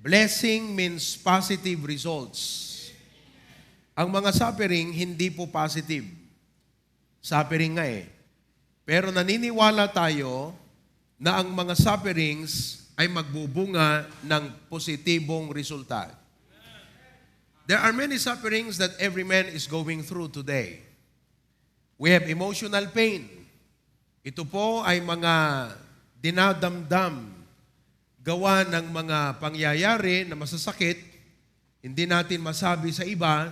Blessing means positive results. Ang mga suffering, hindi po positive. Suffering nga eh. Pero naniniwala tayo na ang mga sufferings ay magbubunga ng positibong resulta. There are many sufferings that every man is going through today. We have emotional pain. Ito po ay mga dinadamdam, gawa ng mga pangyayari na masasakit, hindi natin masabi sa iba,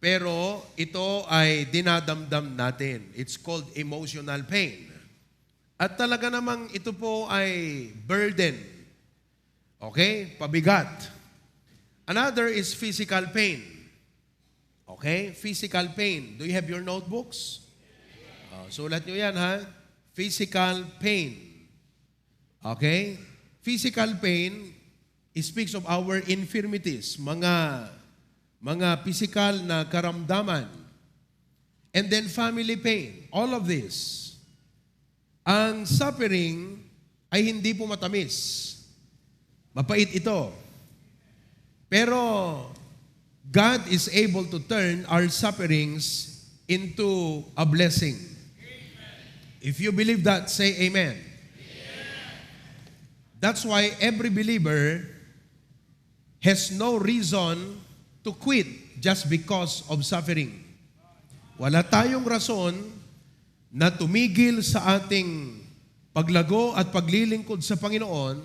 pero ito ay dinadamdam natin. It's called emotional pain. At talaga namang ito po ay burden. Okay? Pabigat. Another is physical pain. Okay? Physical pain. Do you have your notebooks? Sulat nyo yan, ha? Physical pain. Okay? Physical pain speaks of our infirmities, mga physical na karamdaman. And then family pain. All of this. Ang suffering ay hindi po matamis. Mapait ito. Pero God is able to turn our sufferings into a blessing. If you believe that, say amen. That's why every believer has no reason to quit just because of suffering. Wala tayong rason na tumigil sa ating paglago at paglilingkod sa Panginoon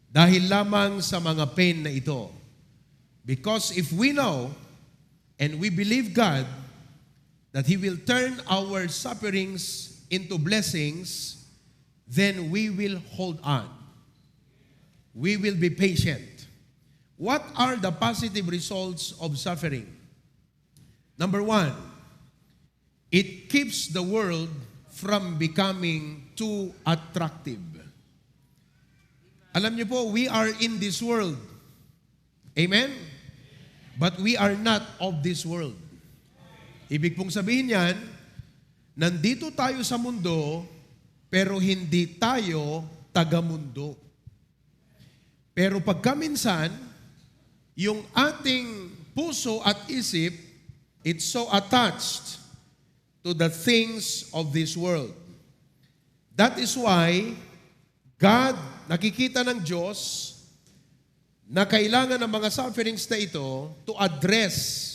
dahil lamang sa mga pain na ito. Because if we know and we believe God that He will turn our sufferings into blessings, then we will hold on. We will be patient. What are the positive results of suffering? Number one, it keeps the world from becoming too attractive. Alam niyo po, we are in this world. Amen? But we are not of this world. Ibig pong sabihin yan, nandito tayo sa mundo, pero hindi tayo taga-mundo. Pero pagkaminsan, yung ating puso at isip, it's so attached to the things of this world. That is why God, nakikita ng Diyos na kailangan ng mga sufferings na ito to address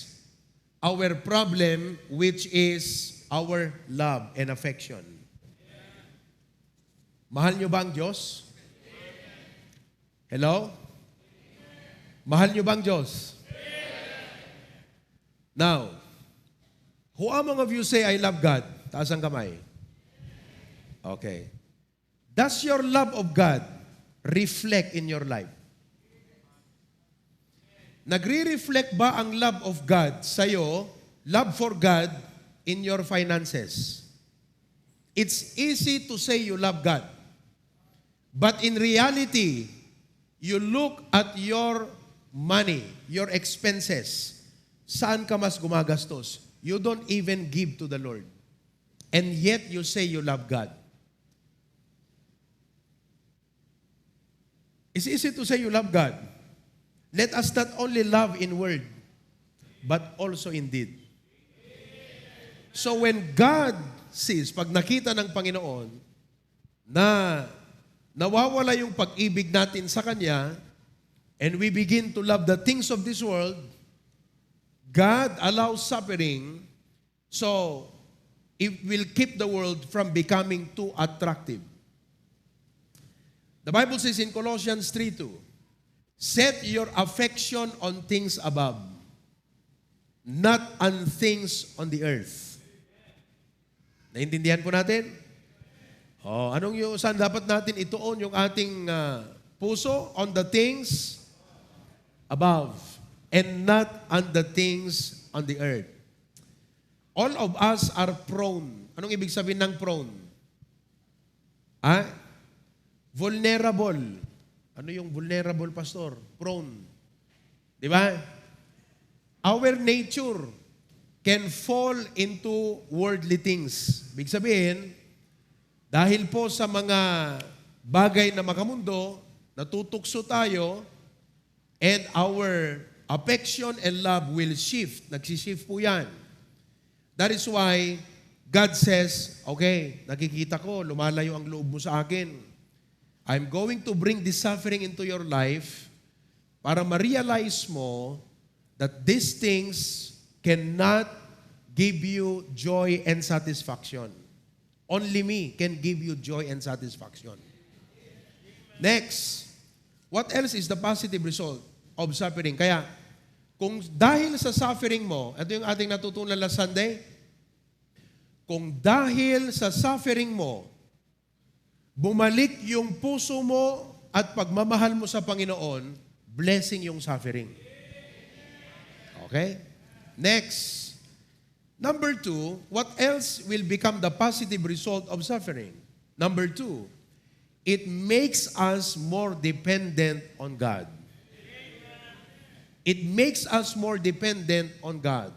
our problem, which is our love and affection. Mahal niyo ba ang Diyos? Hello? Mahal niyo ba ang Diyos? Now, who among of you say, I love God? Taas ang kamay. Okay. Does your love of God reflect in your life? Nagre-reflect ba ang love of God sa'yo, love for God, in your finances? It's easy to say you love God. But in reality, you look at your money, your expenses. Saan ka mas gumagastos? You don't even give to the Lord. And yet you say you love God. It's easy to say you love God. Let us not only love in word, but also in deed. So when God sees, pag nakita ng Panginoon, na nawawala yung pag-ibig natin sa Kanya, and we begin to love the things of this world, God allows suffering, so it will keep the world from becoming too attractive. The Bible says in Colossians 3:2, set your affection on things above, not on things on the earth. Naintindihan po natin? Saan dapat natin ituon yung ating puso? On the things above, and not on the things on the earth. All of us are prone. Anong ibig sabihin ng prone? Vulnerable. Ano yung vulnerable, pastor? Prone. Di ba? Our nature can fall into worldly things. Ibig sabihin, dahil po sa mga bagay na makamundo, natutukso tayo, And our affection and love will shift. Nagsishift po yan. That is why God says, okay, nakikita ko, lumalayo ang loob mo sa akin. I'm going to bring this suffering into your life para ma-realize mo that these things cannot give you joy and satisfaction. Only me can give you joy and satisfaction. Next, what else is the positive result of suffering? Kaya, kung dahil sa suffering mo, ito yung ating natutunan last Sunday, kung dahil sa suffering mo, bumalik yung puso mo at pagmamahal mo sa Panginoon, blessing yung suffering. Okay? Next. Number 2, what else will become the positive result of suffering? Number 2, it makes us more dependent on God. It makes us more dependent on God.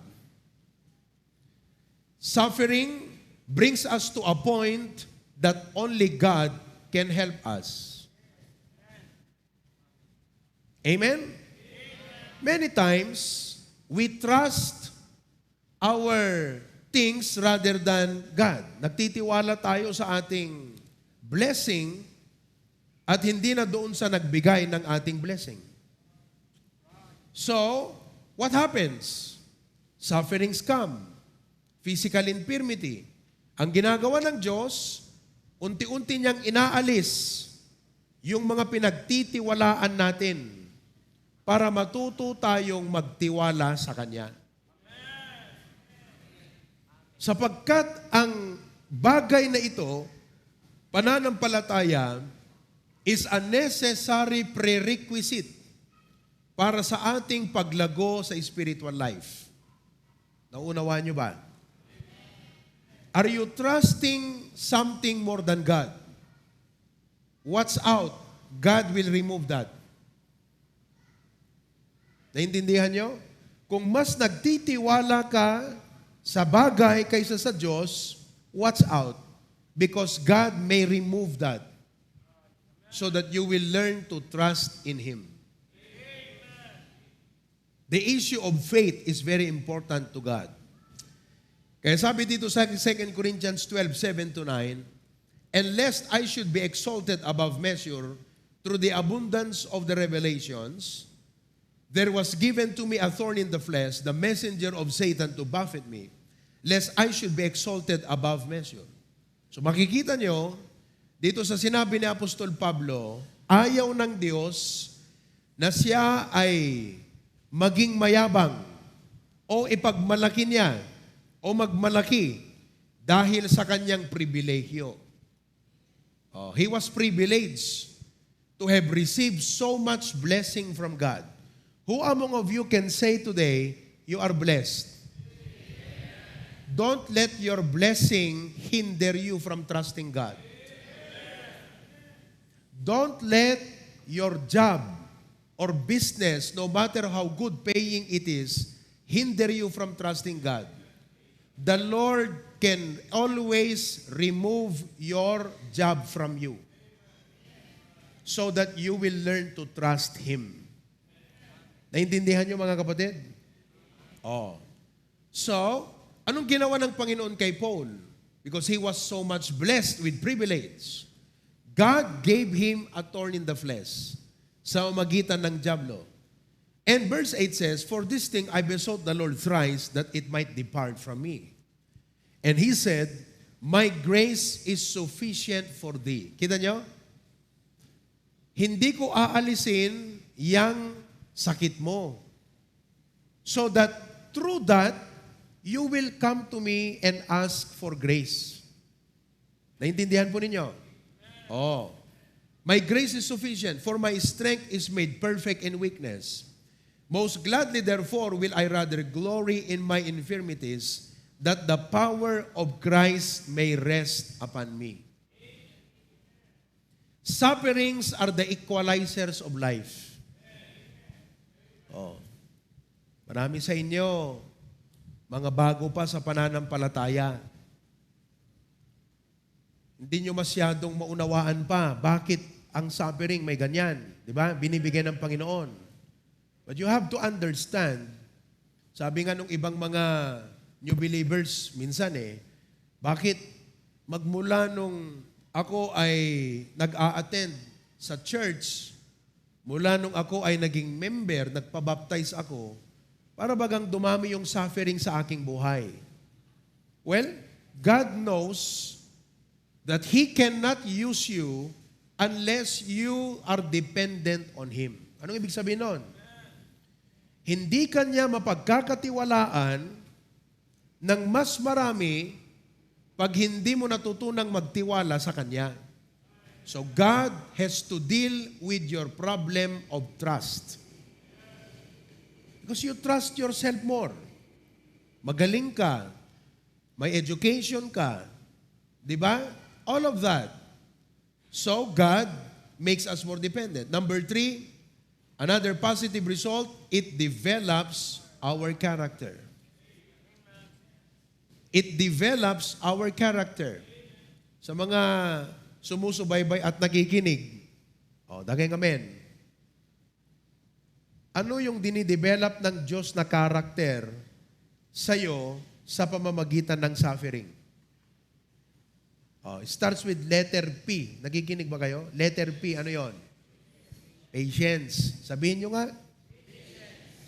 Suffering brings us to a point that only God can help us. Amen? Many times, we trust our things rather than God. Nagtitiwala tayo sa ating blessing at hindi na doon sa nagbigay ng ating blessing. So, what happens? Sufferings come. Physical infirmity. Ang ginagawa ng Diyos, unti-unti niyang inaalis yung mga pinagtitiwalaan natin para matuto tayong magtiwala sa Kanya. Sapagkat ang bagay na ito, pananampalataya, is a necessary prerequisite para sa ating paglago sa spiritual life. Naunawaan niyo ba? Are you trusting something more than God? Watch out. God will remove that. Naintindihan niyo? Kung mas nagtitiwala ka sa bagay kaysa sa Diyos, watch out. Because God may remove that so that you will learn to trust in Him. The issue of faith is very important to God. Kaya sabi dito sa 2 Corinthians 12:7-9, and lest I should be exalted above measure through the abundance of the revelations, there was given to me a thorn in the flesh, the messenger of Satan to buffet me, lest I should be exalted above measure. So makikita nyo, dito sa sinabi ni Apostol Pablo, ayaw ng Diyos na siya ay maging mayabang o ipagmalaki niya o magmalaki dahil sa kanyang pribilehyo. He was privileged to have received so much blessing from God. Who among of you can say today, you are blessed? Don't let your blessing hinder you from trusting God. Don't let your job or business, no matter how good paying it is, hinder you from trusting God. The Lord can always remove your job from you so that you will learn to trust Him. Naintindihan niyo mga kapatid? So, anong ginawa ng Panginoon kay Paul? Because he was so much blessed with privilege. God gave him a thorn in the flesh sa magitan ng dyablo. And verse 8 says, for this thing I besought the Lord thrice that it might depart from me. And He said, my grace is sufficient for thee. Kita nyo? Hindi ko aalisin yang sakit mo. So that through that, you will come to me and ask for grace. Naintindihan po ninyo? My grace is sufficient, for my strength is made perfect in weakness. Most gladly, therefore, will I rather glory in my infirmities, that the power of Christ may rest upon me. Sufferings are the equalizers of life. Marami sa inyo, mga bago pa sa pananampalataya, hindi nyo masyadong maunawaan pa bakit ang suffering may ganyan. Di ba? Binibigyan ng Panginoon. But you have to understand, sabi nga nung ibang mga new believers minsan bakit magmula nung ako ay nag-a-attend sa church, mula nung ako ay naging member, nagpabaptize ako, para bagang dumami yung suffering sa aking buhay. Well, God knows that He cannot use you unless you are dependent on Him. Anong ibig sabihin nun? Hindi kanya mapagkakatiwalaan ng mas marami pag hindi mo natutunang magtiwala sa Kanya. So God has to deal with your problem of trust. Because you trust yourself more. Magaling ka, may education ka, di ba? All of that. So God makes us more dependent. Number 3, another positive result, it develops our character. It develops our character. Sa mga sumusubaybay at nakikinig, dagay amen. Ano yung dinidevelop ng Diyos na character sa'yo sa pamamagitan ng suffering? It starts with letter P. Nakikinig ba kayo? Letter P, ano yon? Patience. Sabihin nyo nga.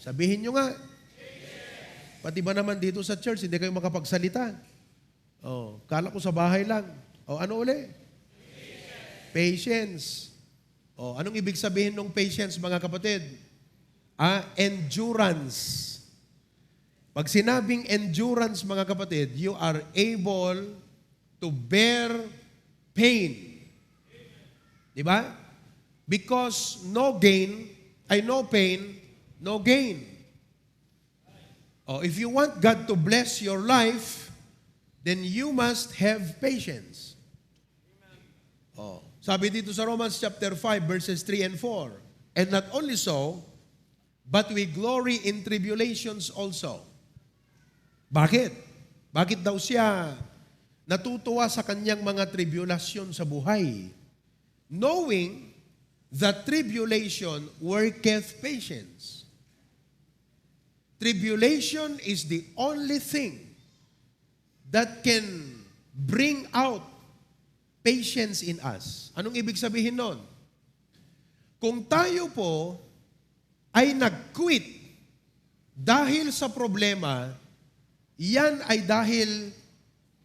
Sabihin nyo nga. Pati ba naman dito sa church, hindi kayo makapagsalita? Kala ko sa bahay lang. Ano uli? Patience. Anong ibig sabihin ng patience, mga kapatid? Endurance. Pag sinabing endurance, mga kapatid, you are able to bear pain. Di ba? Because no pain, no gain. If you want God to bless your life, then you must have patience. Sabi dito sa Romans chapter 5, verses 3 and 4, and not only so, but we glory in tribulations also. Bakit? Bakit daw siya natutuwa sa kanyang mga tribulasyon sa buhay? Knowing that tribulation worketh patience. Tribulation is the only thing that can bring out patience in us. Anong ibig sabihin nun? Kung tayo po ay nag-quit dahil sa problema, yan ay dahil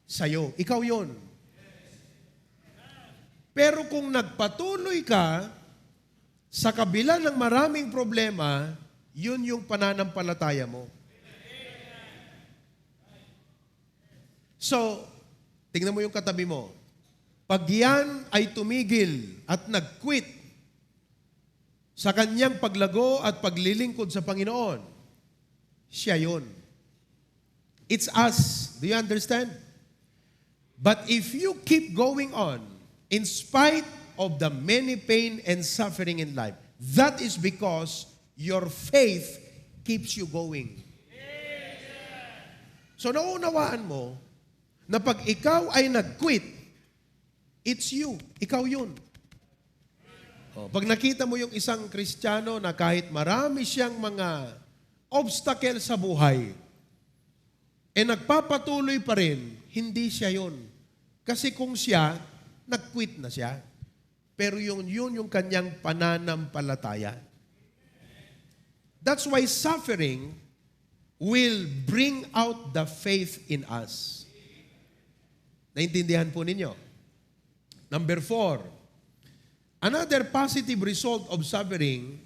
sa'yo. Ikaw yon. Pero kung nagpatuloy ka sa kabila ng maraming problema, yun yung pananampalataya mo. So, tingnan mo yung katabi mo. Pag yan ay tumigil at nag-quit sa kanyang paglago at paglilingkod sa Panginoon, siya yun. It's us. Do you understand? But if you keep going on, in spite of the many pain and suffering in life, that is because your faith keeps you going. So naunawaan mo na pag ikaw ay nag-quit, it's you. Ikaw yun. Pag nakita mo yung isang Kristiyano na kahit marami siyang mga obstacle sa buhay, nagpapatuloy pa rin, hindi siya yun. Kasi kung siya, nag-quit na siya. Pero yun yung kanyang pananampalataya. That's why suffering will bring out the faith in us. Naintindihan po ninyo? Number 4, another positive result of suffering,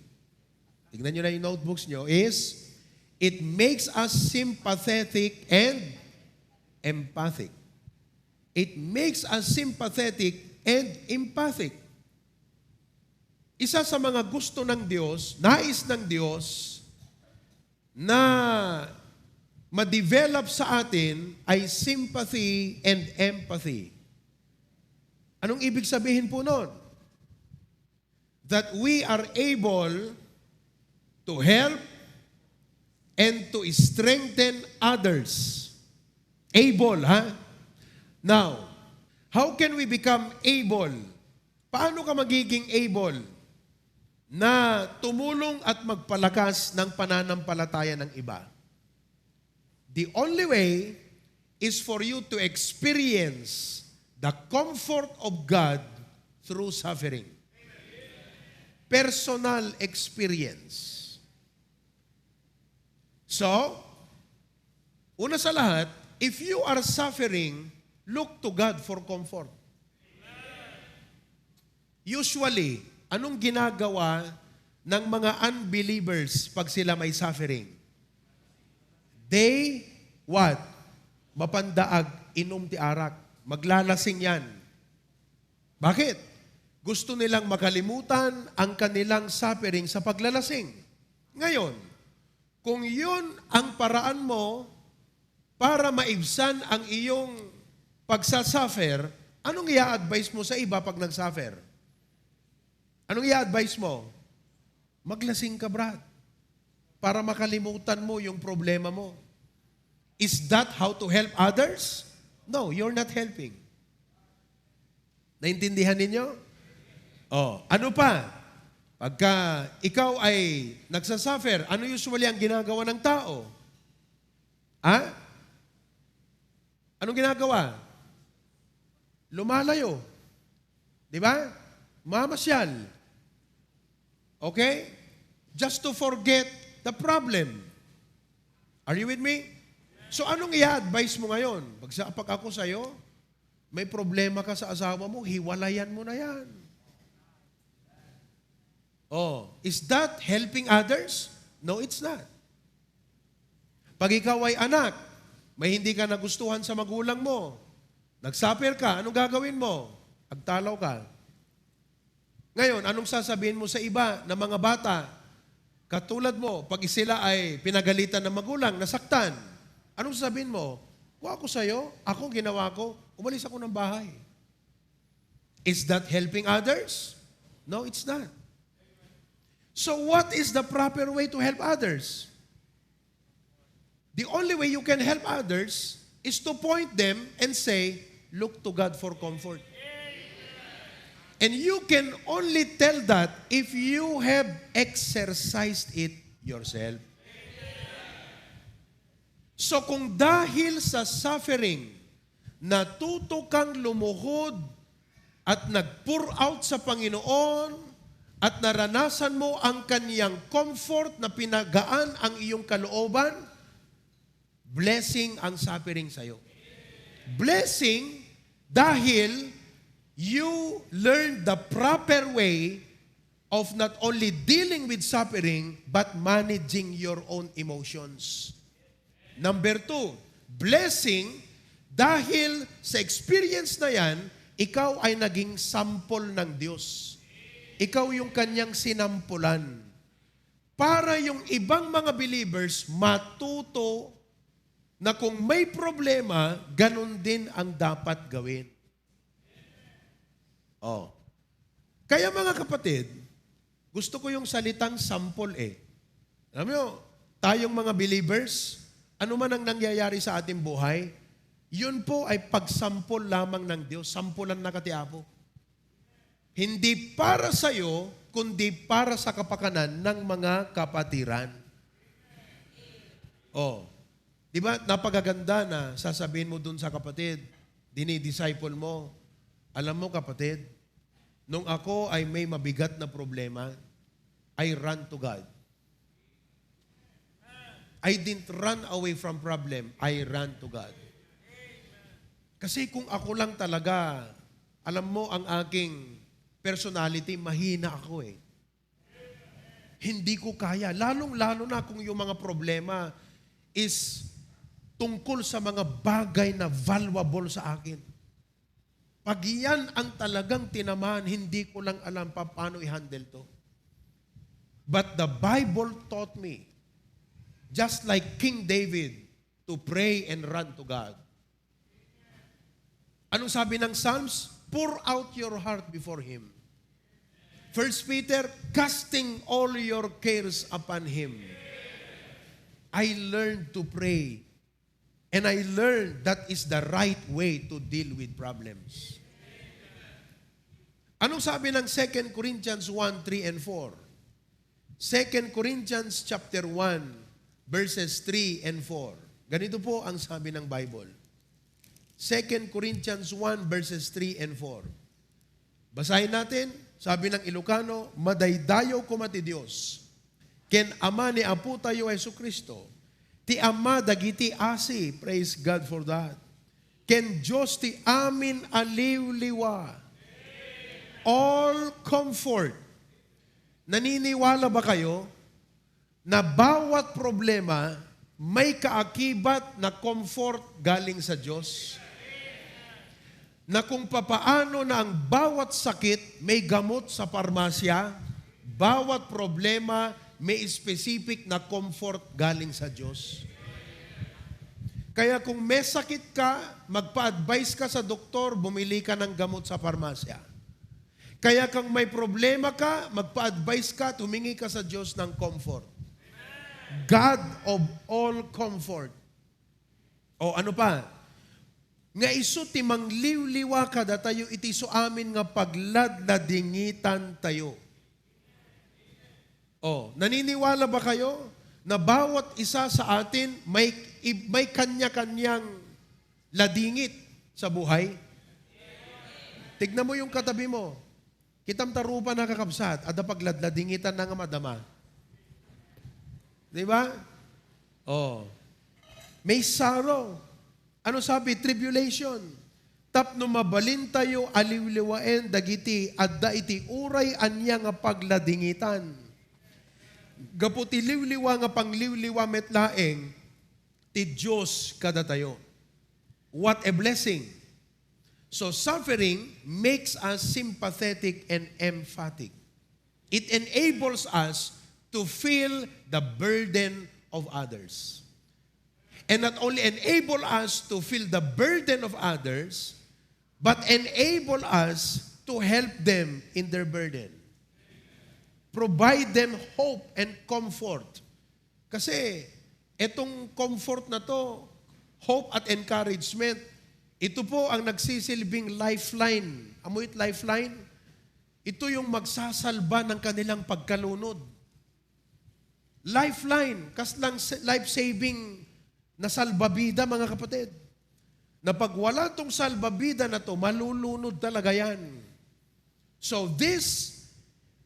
tignan nyo na yung notebooks nyo, is it makes us sympathetic and empathic. It makes us sympathetic and empathic. Isa sa mga gusto ng Diyos, nais ng Diyos, na ma-develop sa atin ay sympathy and empathy. Anong ibig sabihin po nun? That we are able to help and to strengthen others. Able, ha? Now, how can we become able? Paano ka magiging able? na tumulong at magpalakas ng pananampalataya ng iba. The only way is for you to experience the comfort of God through suffering. Personal experience. So, una sa lahat, if you are suffering, look to God for comfort. Usually, anong ginagawa ng mga unbelievers pag sila may suffering? They, what? Mapandaag, inom ti arak. Maglalasing yan. Bakit? Gusto nilang makalimutan ang kanilang suffering sa paglalasing. Ngayon, kung yun ang paraan mo para maibsan ang iyong pagsasuffer, anong i-advise mo sa iba pag nagsuffer? Anong i-advise mo? Maglasing ka, brad, para makalimutan mo yung problema mo. Is that how to help others? No, you're not helping. Naintindihan ninyo? Oh, ano pa? Pagka ikaw ay nagsasuffer, ano usually ang ginagawa ng tao? Ha? Anong ginagawa? Lumalayo. Di ba? Mamasyal. Okay? Just to forget the problem. Are you with me? So anong i-advise mo ngayon? Pag ako sa'yo, may problema ka sa asawa mo, hiwalayan mo na yan. Oh, is that helping others? No, it's not. Pag ikaw ay anak, may hindi ka nagustuhan sa magulang mo, nagsuffer ka, anong gagawin mo? Agtalaw ka. Ngayon, anong sasabihin mo sa iba na mga bata? Katulad mo, pag sila ay pinagalitan ng magulang, nasaktan, anong sasabihin mo? Kung ako sa'yo, ako ginawa ko, umalis ako ng bahay. Is that helping others? No, it's not. So what is the proper way to help others? The only way you can help others is to point them and say, look to God for comfort. And you can only tell that if you have exercised it yourself. So kung dahil sa suffering, natuto kang lumuhod at nag-pour out sa Panginoon at naranasan mo ang kaniyang comfort na pinagaan ang iyong kalooban, blessing ang suffering sa'yo. Blessing dahil you learn the proper way of not only dealing with suffering, but managing your own emotions. Number 2, blessing dahil sa experience na yan, ikaw ay naging sample ng Diyos. Ikaw yung kanyang sinampulan. Para yung ibang mga believers matuto na kung may problema, ganun din ang dapat gawin. Oh. Kaya mga kapatid, gusto ko yung salitang sample eh. Alam mo, tayong mga believers, ano man ang nangyayari sa ating buhay, yun po ay pagsampol lamang ng Diyos. Sampulan na katiapo. Hindi para sa iyo, kundi para sa kapakanan ng mga kapatiran. Oh. Di ba, napakaganda na sasabihin mo dun sa kapatid, dinidisciple mo, alam mo kapatid, nung ako ay may mabigat na problema, I run to God. I didn't run away from problem, I ran to God. Kasi kung ako lang talaga, alam mo ang aking personality, mahina ako eh. Hindi ko kaya. Lalong-lalo na kung yung mga problema is tungkol sa mga bagay na valuable sa akin. Pag yan ang talagang tinamaan, hindi ko lang alam paano i-handle to. But the Bible taught me, just like King David, to pray and run to God. Anong sabi ng Psalms? Pour out your heart before Him. 1 Peter, casting all your cares upon Him. I learned to pray. And I learned that is the right way to deal with problems. Anong sabi ng 2 Corinthians 1, 3, and 4? 2 Corinthians chapter 1, verses 3 and 4. Ganito po ang sabi ng Bible. 2 Corinthians 1, verses 3 and 4. Basahin natin, sabi ng Ilocano, madaydayo ko mati Diyos, ken ama ni Apo tayo Jesu Kristo, ti ama dagiti asi, praise God for that. Ken Diyos ti amin aliw-liwa, all comfort. Naniniwala ba kayo na bawat problema may kaakibat na comfort galing sa Diyos? Na kung papaano na ang bawat sakit may gamot sa parmasya, bawat problema may specific na comfort galing sa Diyos. Kaya kung may sakit ka, magpa-advise ka sa doktor, bumili ka ng gamot sa parmasya. Kaya kung may problema ka, magpa-advise ka, tumingi ka sa Diyos ng comfort. God of all comfort. O ano pa? Nga iso timang liw-liwa kada tayo, iti so amin nga pagladladingitan tayo. O, naniniwala ba kayo na bawat isa sa atin may kanya-kanyang ladingit sa buhay? Tignan mo yung katabi mo. Kitam tarupa na kakabsat, ada pagladladingitan na nga madama. Di ba? Oh. May sorrow. Ano sabi? Tribulation. Tapno mabalin tayo aliwliwaen dagiti adda iti uray anya nga pagladingitan. Gaputi liwliwa nga pangliwliwa metlaeng ti Diyos kada tayo. What a blessing. So suffering makes us sympathetic and emphatic. It enables us to feel the burden of others. And not only enable us to feel the burden of others, but enable us to help them in their burden. Provide them hope and comfort. Kasi itong comfort na to, hope at encouragement, ito po ang nagsisilbing lifeline. Amoy lifeline? Ito yung magsasalba ng kanilang pagkalunod. Lifeline, kaslang life-saving na salbabida, mga kapatid. Na pag wala tong salbabida na to, malulunod talaga yan. So this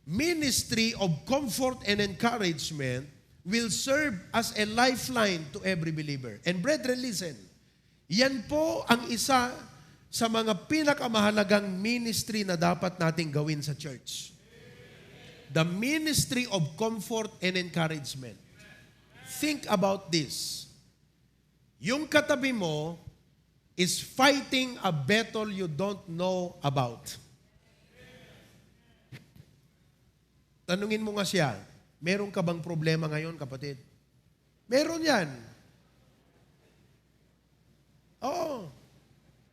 ministry of comfort and encouragement will serve as a lifeline to every believer. And brethren, listen, yan po ang isa sa mga pinakamahalagang ministry na dapat nating gawin sa church. The ministry of comfort and encouragement. Think about this. Yung katabi mo is fighting a battle you don't know about. Tanungin mo nga siya, meron ka bang problema ngayon, kapatid? Meron yan. Oh,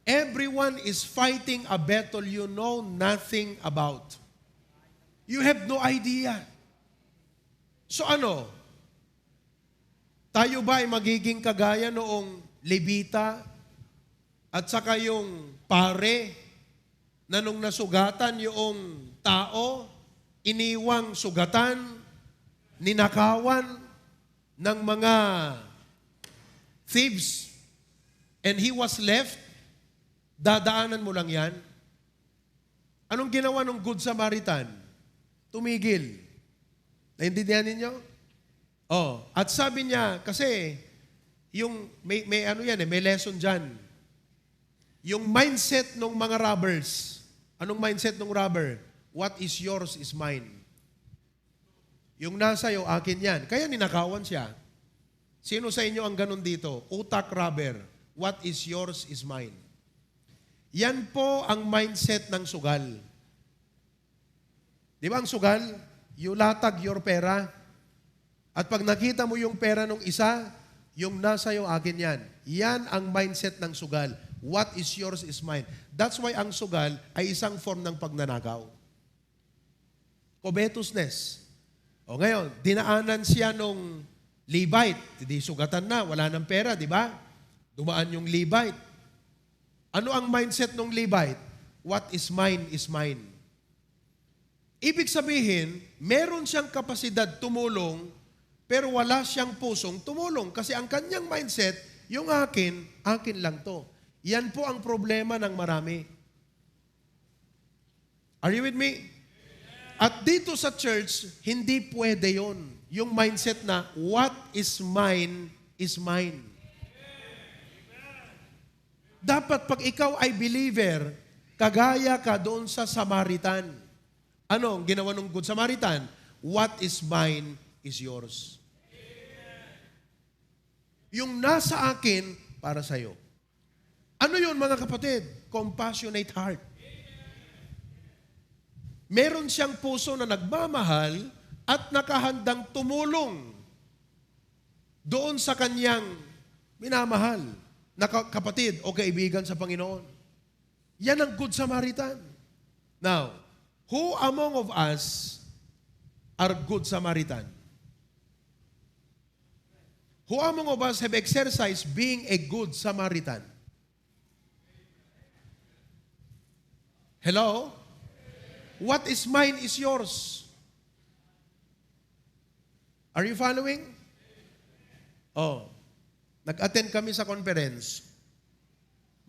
everyone is fighting a battle you know nothing about. You have no idea. So ano? Tayo ba ay magiging kagaya noong Levita at saka yung pare na nung nasugatan yung tao, iniwang sugatan, ninakawan ng mga thieves, and he was left? Dadaanan mo lang yan? Anong ginawa ng Good Samaritan? Tumigil. Naintindihan ninyo? Oh, at sabi niya, kasi yung may ano yan may lesson diyan. Yung mindset ng mga robbers. Anong mindset ng robber? What is yours is mine. Yung nasa iyo, akin yan. Kaya ninakawan siya. Sino sa inyo ang ganun dito? Utak robber. What is yours is mine. Yan po ang mindset ng sugal. Di ba ang sugal? You latag your pera. At pag nakita mo yung pera ng isa, yung nasa iyo, akin yan. Yan ang mindset ng sugal. What is yours is mine. That's why ang sugal ay isang form ng pagnanakaw. Covetousness. O ngayon, dinaanan siya nung Levite. Hindi sugatan na, wala ng pera, di ba? Dumaan yung Levite. Ano ang mindset ng Levite? What is mine is mine. Ibig sabihin, meron siyang kapasidad tumulong, pero wala siyang pusong tumulong. Kasi ang kanyang mindset, yung akin, akin lang to. Yan po ang problema ng marami. Are you with me? At dito sa church, hindi pwede yon. Yung mindset na, what is mine is mine. Dapat pag ikaw ay believer, kagaya ka doon sa Samaritan. Ano ang ginawa ng Good Samaritan? What is mine is yours. Yung nasa akin, para sa'yo. Ano yun mga kapatid? Compassionate heart. Meron siyang puso na nagmamahal at nakahandang tumulong doon sa kanyang minamahal na kapatid o kaibigan sa Panginoon. Yan ang Good Samaritan. Now, who among of us are Good Samaritan? Who among of us have exercised being a Good Samaritan? Hello? What is mine is yours. Are you following? Oh, nag-attend kami sa conference.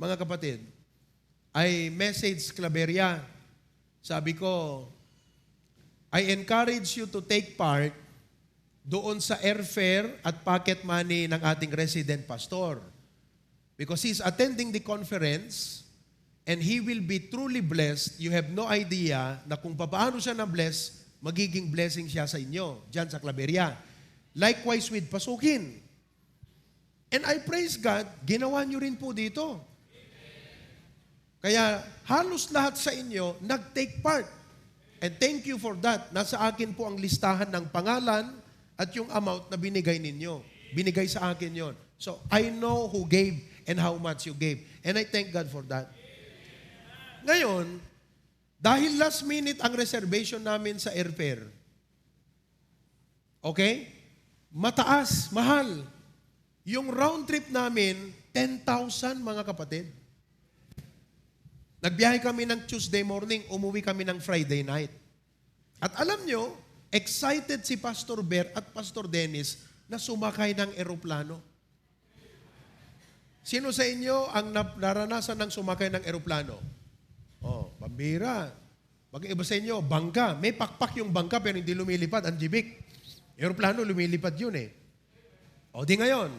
Mga kapatid, I message Claveria. Sabi ko, I encourage you to take part doon sa airfare at pocket money ng ating resident pastor. Because he's attending the conference and he will be truly blessed. You have no idea na kung paano siya na-bless, magiging blessing siya sa inyo, dyan sa Claveria. Likewise with Pasukin. And I praise God, ginawa nyo rin po dito. Kaya halos lahat sa inyo nag-take part. And thank you for that. Nasa akin po ang listahan ng pangalan at yung amount na binigay ninyo. Binigay sa akin yon. So I know who gave and how much you gave. And I thank God for that. Ngayon, dahil last minute ang reservation namin sa airfare, okay? Mataas, mahal. Yung round trip namin, 10,000 mga kapatid. Nagbiyahe kami ng Tuesday morning, umuwi kami ng Friday night. At alam nyo, excited si Pastor Ber at Pastor Dennis na sumakay ng eroplano. Sino sa inyo ang naranasan ng sumakay ng eroplano? Oh, pambira. Mag-iba sa inyo, bangka. May pakpak yung bangka pero hindi lumilipad. Ang jibik. Aeroplano, lumilipad yun eh. O di ngayon,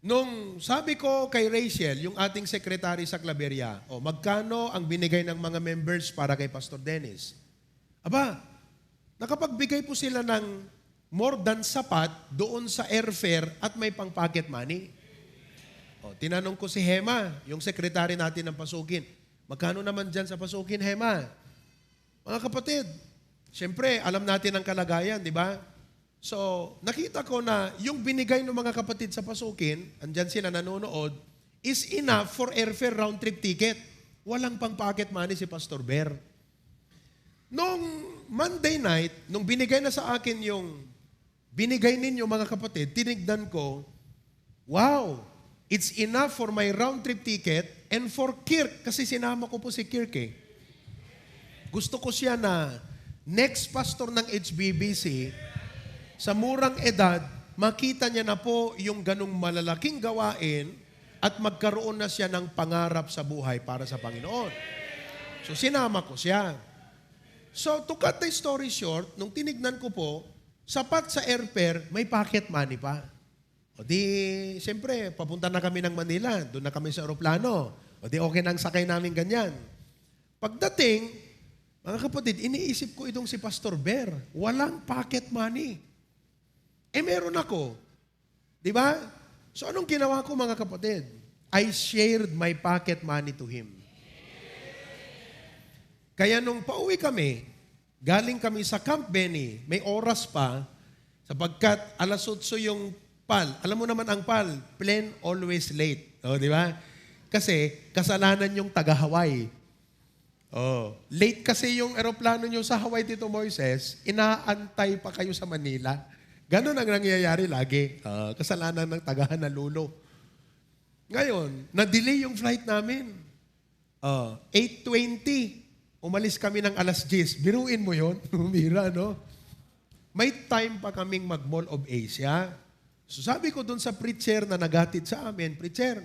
nung sabi ko kay Rachel, yung ating secretary sa Claveria, magkano ang binigay ng mga members para kay Pastor Dennis? Aba, nakapagbigay po sila ng more than sapat doon sa airfare at may pang pocket money. Tinanong ko si Hema, yung secretary natin ng Pasukin, magkano naman dyan sa Pasukin, Hema? Mga kapatid, siyempre, alam natin ang kalagayan, di ba? So, nakita ko na yung binigay ng mga kapatid sa Pasukin, andyan sila nanonood, is enough for airfare round trip ticket. Walang pang pocket money si Pastor Ber. Nung Monday night, nung binigay na sa akin yung binigay ninyo mga kapatid, tinignan ko, wow, it's enough for my round trip ticket and for Kirk, kasi sinama ko po si Kirk eh. Gusto ko siya na next pastor ng HBBC, sa murang edad, makita niya na po yung ganong malalaking gawain at magkaroon na siya ng pangarap sa buhay para sa Panginoon. So sinama ko siya. So to cut the story short, nung tinignan ko po, sapat sa airfare, may pocket money pa. O di, siyempre, papunta na kami ng Manila, doon na kami sa aeroplano. O di, okay nang sakay namin ganyan. Pagdating, mga kapatid, iniisip ko itong si Pastor Ber. Walang pocket money. Meron ako. Di ba? So, anong ginawa ko, mga kapatid? I shared my pocket money to him. Kaya nung pauwi kami, galing kami sa Camp Benny, may oras pa, sapagkat 8:00 yung PAL. Alam mo naman ang PAL, plan always late. O, di ba? Kasi kasalanan yung taga-Hawaii. Oh, late kasi yung eroplano nyo sa Hawaii, Tito Moises, inaantay pa kayo sa Manila. Ganon ang nangyayari lagi. Kasalanan ng taga-Honolulu. Ngayon, na-delay yung flight namin. 8:20. umalis kami ng alas 10. Biruin mo yon, humira, no? May time pa kaming mag-Mall of Asia. So sabi ko dun sa preacher na naghatid sa amin, preacher,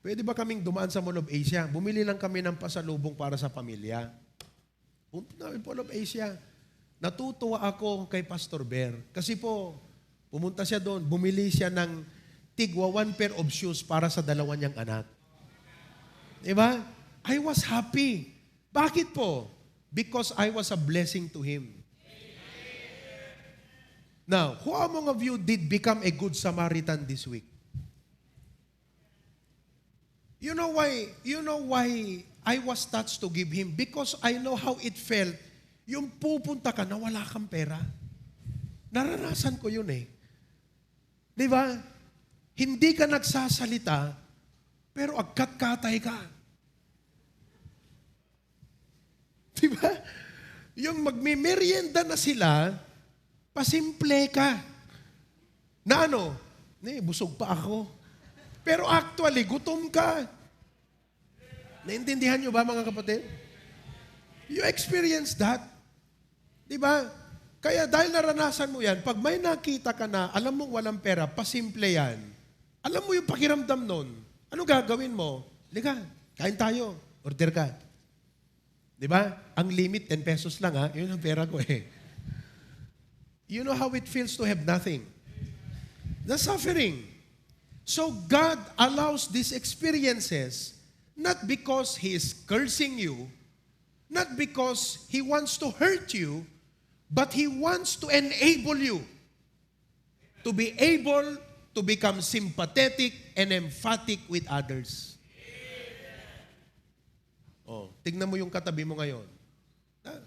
pwede ba kaming dumaan sa Mall of Asia? Bumili lang kami ng pasalubong para sa pamilya. Punta namin Mall of Asia. Natutuwa ako kay Pastor Bear. Kasi po, pumunta siya doon, bumili siya ng tigwa 1 pair of shoes para sa 2 niyang anak. Diba? I was happy. Bakit po? Because I was a blessing to him. Now, who among of you did become a good Samaritan this week? You know why I was touched to give him? Because I know how it felt. Yung pupunta ka na wala kang pera. Naranasan ko yun eh. Di ba? Hindi ka nagsasalita, pero agkat-katay ka. Di ba? Yung magmimerienda na sila, pasimple ka. Na ano? Busog pa ako. Pero actually, gutom ka. Naintindihan nyo ba mga kapatid? You experience that. Di ba? Kaya dahil naranasan mo yan, pag may nakita ka na, alam mo walang pera, pasimple yan. Alam mo yung pakiramdam nun. Ano gagawin mo? Liga, kain tayo. Order ka. Di ba? Ang limit, 10 pesos lang ha. Yun ang pera ko eh. You know how it feels to have nothing. The suffering. So God allows these experiences not because He is cursing you, not because He wants to hurt you, but He wants to enable you to be able to become sympathetic and emphatic with others. Oh, tignan mo yung katabi mo ngayon.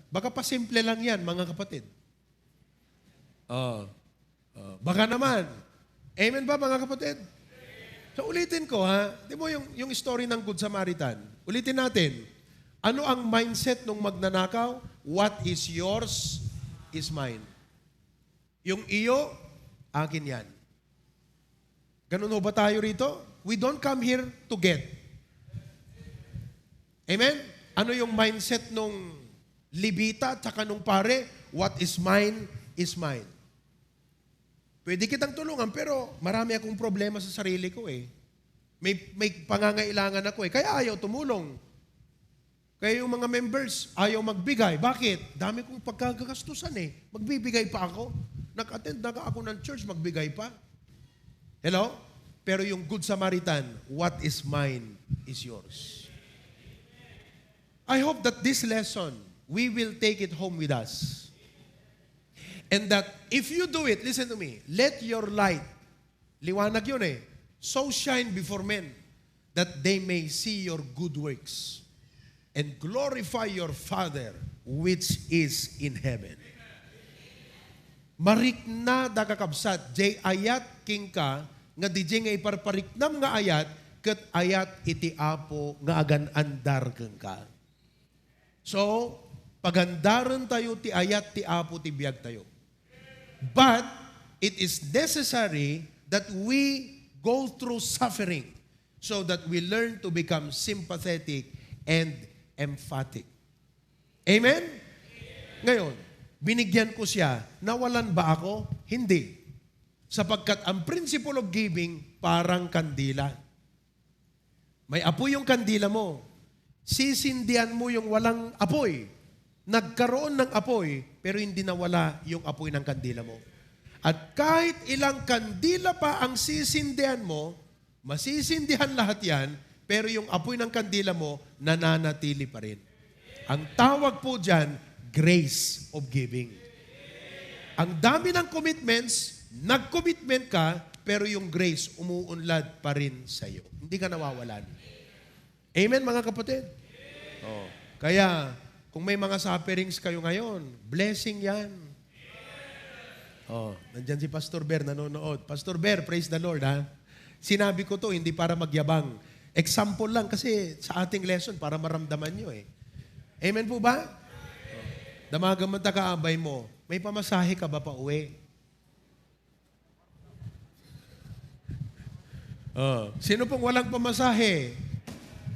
Baka pa simple lang yan, mga kapatid. Baka naman. Amen ba, mga kapatid? So ulitin ko ha, di mo yung story ng Good Samaritan. Ulitin natin. Ano ang mindset ng magnanakaw? What is yours is mine. Yung iyo, akin yan. Ganun ba tayo rito? We don't come here to get. Amen? Ano yung mindset nung Libita at saka nung pare? What is mine is mine. Pwede kitang tulungan, pero marami akong problema sa sarili ko eh. May pangangailangan ako eh. Kaya ayaw tumulong. Kaya yung mga members, ayaw magbigay. Bakit? Dami kong pagkagastusan eh. Magbibigay pa ako. Nag-attend na ako ng church, magbigay pa. Hello? Pero yung Good Samaritan, what is mine is yours. I hope that this lesson, we will take it home with us. And that if you do it, listen to me, let your light, liwanag yun eh, so shine before men that they may see your good works and glorify your Father which is in heaven. Marikna da kakabsat, jay ayat king ka, nga di nga iparpariknam nga ayat, kat ayat iti apo nga agan andar keng ka. So, pagandaran tayo ti ayat ti apo ti biyag tayo. But it is necessary that we go through suffering so that we learn to become sympathetic and emphatic. Amen? Ngayon, binigyan ko siya, nawalan ba ako? Hindi. Sapagkat ang principle of giving, parang kandila. May apoy yung kandila mo. Sisindihan mo yung walang apoy. Nagkaroon ng apoy, pero hindi nawala yung apoy ng kandila mo. At kahit ilang kandila pa ang sisindihan mo, masisindihan lahat yan, pero yung apoy ng kandila mo, nananatili pa rin. Ang tawag po dyan, grace of giving. Ang dami ng commitments, nag-commitment ka, pero yung grace umuunlad pa rin sa iyo. Hindi ka nawawalan. Amen, mga kapatid? Oh. Kaya, kung may mga sufferings kayo ngayon, blessing yan. Oh, nandyan si Pastor Bear, nanonood. Pastor Bear, praise the Lord, ha? Sinabi ko to, hindi para magyabang. Example lang, kasi sa ating lesson, para maramdaman nyo eh. Amen po ba? Oh. Damagan mo kaabay mo, may pamasahe ka ba pa uwi? Oh. Sino pong walang pamasahe?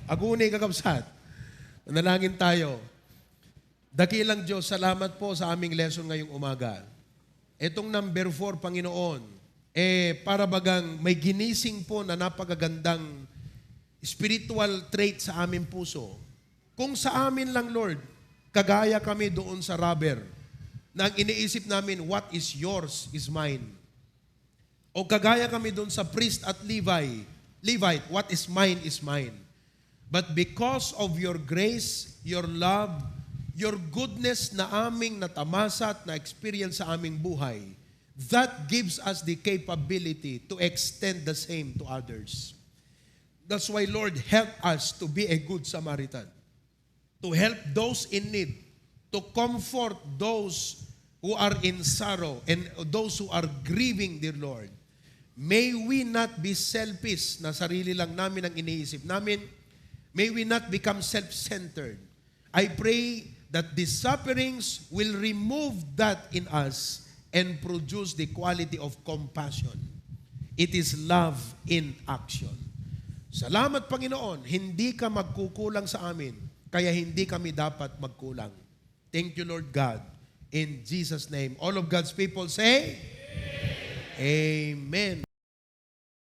Aguni kakabsat. Manalangin tayo. Dakilang Diyos, salamat po sa aming lesson ngayong umaga. Itong number 4, Panginoon, para bagang may ginising po na napakagandang spiritual trait sa aming puso. Kung sa amin lang, Lord, kagaya kami doon sa robber, na ang iniisip namin, what is yours is mine. O kagaya kami doon sa priest at Levite, what is mine. But because of your grace, your love, your goodness na aming natamasa at na-experience sa aming buhay, that gives us the capability to extend the same to others. That's why, Lord, help us to be a good Samaritan, to help those in need, to comfort those who are in sorrow and those who are grieving, dear Lord. May we not be selfish na sarili lang namin ang iniisip namin. May we not become self-centered. I pray that these sufferings will remove that in us and produce the quality of compassion. It is love in action. Salamat, Panginoon, hindi ka magkukulang sa amin, kaya hindi kami dapat magkulang. Thank you, Lord God. In Jesus' name, all of God's people say, Amen.